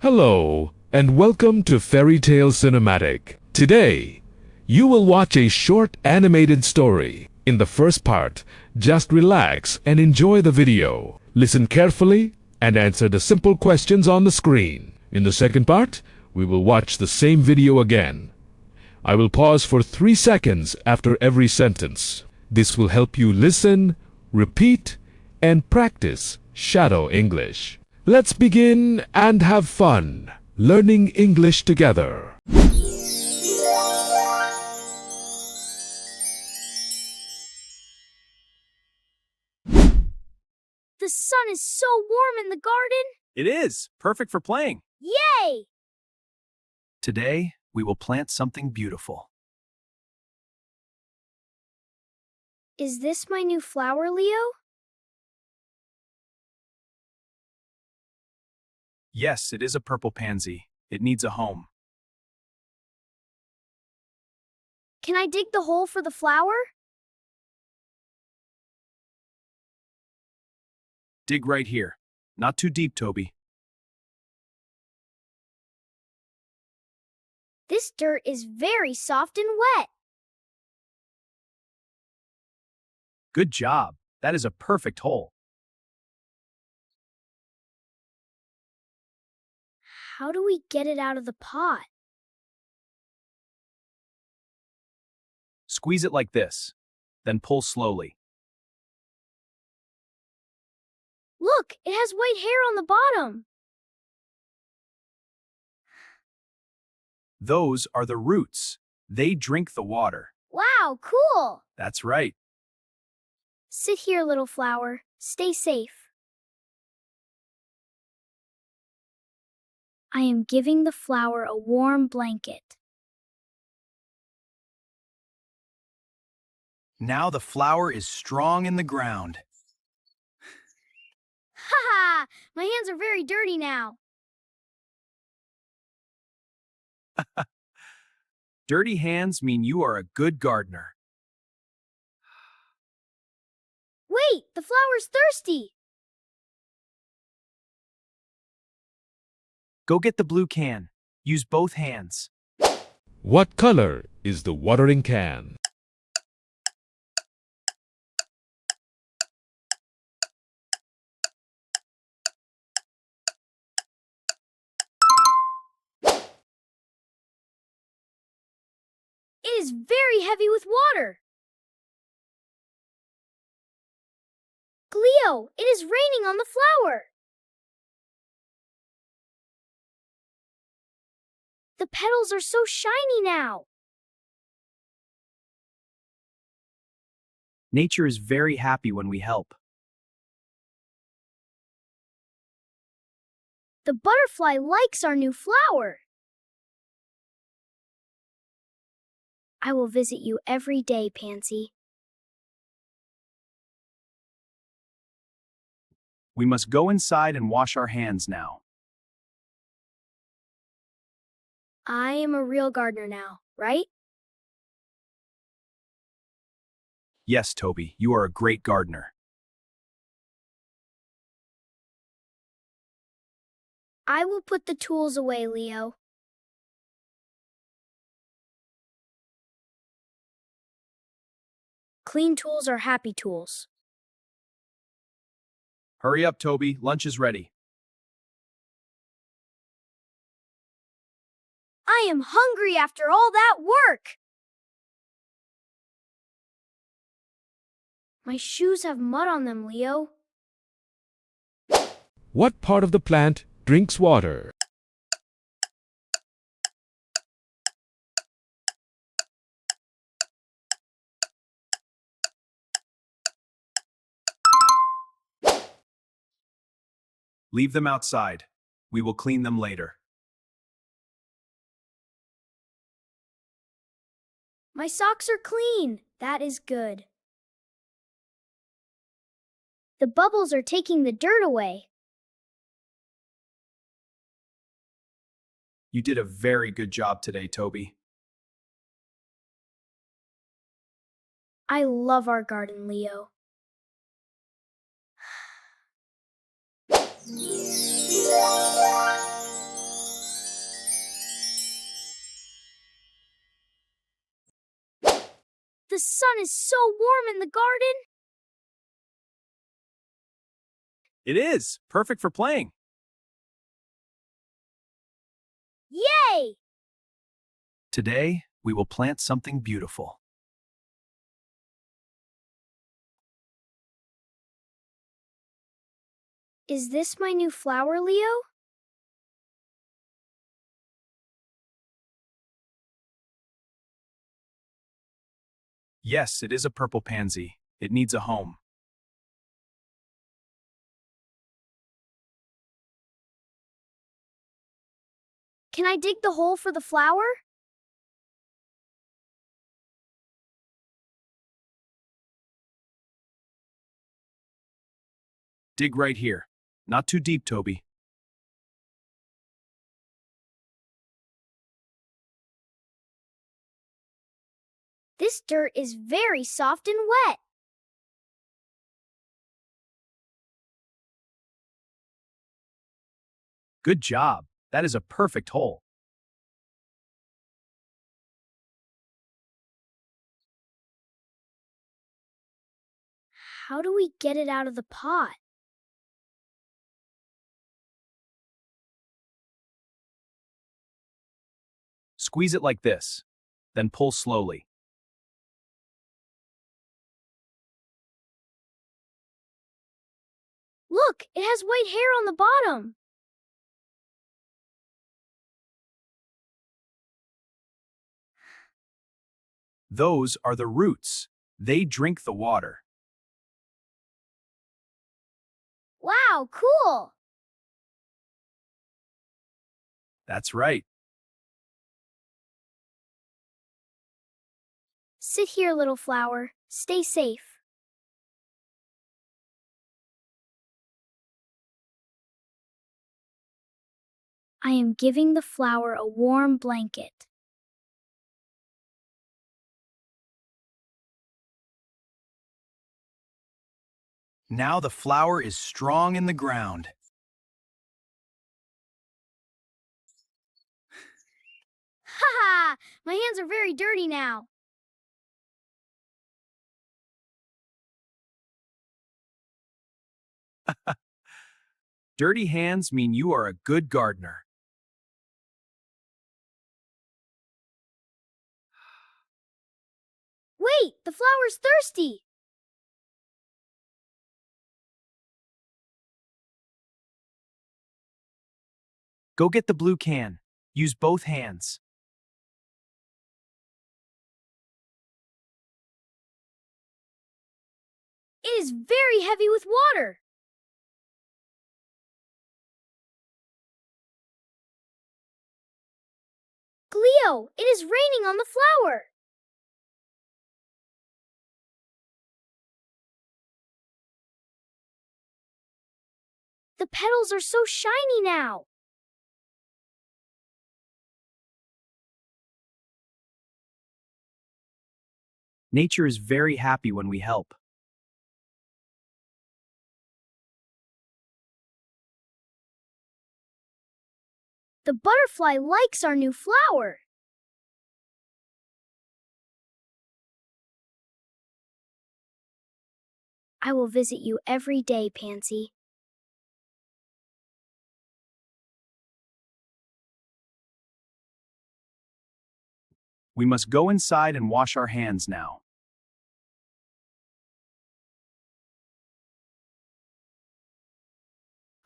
Hello, and welcome to Fairy Tale Cinematic. Today, you will watch a short animated story. In the first part, just relax and enjoy the video. Listen carefully and answer the simple questions on the screen. In the second part, we will watch the same video again. I will pause for 3 seconds after every sentence. This will help you listen, repeat, and practice shadow English. Let's begin and have fun learning English together. The sun is so warm in the garden. It is perfect for playing. Yay! Today, we will plant something beautiful. Is this my new flower, Leo? Yes, it is a purple pansy. It needs a home. Can I dig the hole for the flower? Dig right here. Not too deep, Toby. This dirt is very soft and wet. Good job. That is a perfect hole. How do we get it out of the pot? Squeeze it like this. Then pull slowly. Look, it has white hair on the bottom. Those are the roots. They drink the water. Wow, cool! That's right. Sit here, little flower. Stay safe. I am giving the flower a warm blanket. Now the flower is strong in the ground. Ha ha! My hands are very dirty now. Dirty hands mean you are a good gardener. Wait, the flower's thirsty. Go get the blue can. Use both hands. What color is the watering can? It is very heavy with water. Leo, it is raining on the flower. The petals are so shiny now. Nature is very happy when we help. The butterfly likes our new flower. I will visit you every day, Pansy. We must go inside and wash our hands now. I am a real gardener now, right? Yes, Toby, you are a great gardener. I will put the tools away, Leo. Clean tools are happy tools. Hurry up, Toby. Lunch is ready. I am hungry after all that work. My shoes have mud on them, Leo. What part of the plant drinks water? Leave them outside. We will clean them later. My socks are clean. That is good. The bubbles are taking the dirt away. You did a very good job today, Toby. I love our garden, Leo. The sun is so warm in the garden. It is perfect for playing. Yay! Today, we will plant something beautiful. Is this my new flower, Leo? Yes, it is a purple pansy. It needs a home. Can I dig the hole for the flower? Dig right here. Not too deep, Toby. This dirt is very soft and wet. Good job. That is a perfect hole. How do we get it out of the pot? Squeeze it like this. Then pull slowly. Look, it has white hair on the bottom. Those are the roots. They drink the water. Wow, cool! That's right. Sit here, little flower. Stay safe. I am giving the flower a warm blanket. Now the flower is strong in the ground. Ha ha! My hands are very dirty now. Dirty hands mean you are a good gardener. Wait, the flower's thirsty. Go get the blue can. Use both hands. It is very heavy with water. Leo, it is raining on the flower. The petals are so shiny now. Nature is very happy when we help. The butterfly likes our new flower. I will visit you every day, Pansy. We must go inside and wash our hands now.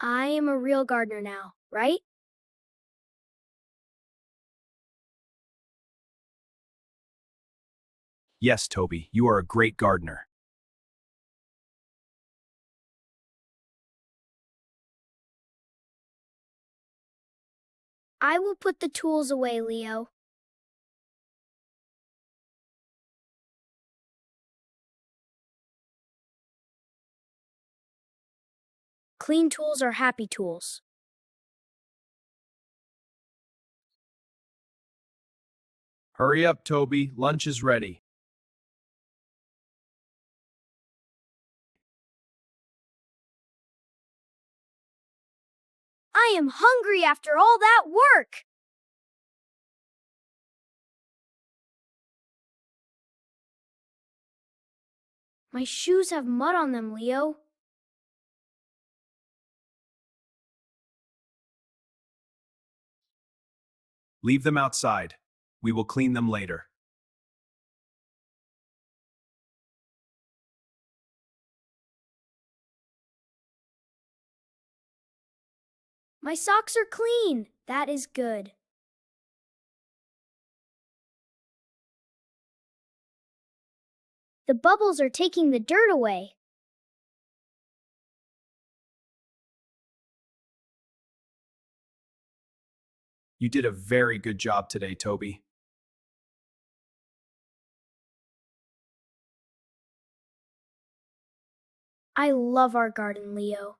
I am a real gardener now, right? Yes, Toby, you are a great gardener. I will put the tools away, Leo. Clean tools are happy tools. Hurry up, Toby. Lunch is ready. I am hungry after all that work. My shoes have mud on them, Leo. Leave them outside. We will clean them later. My socks are clean. That is good. The bubbles are taking the dirt away. You did a very good job today, Toby. I love our garden, Leo.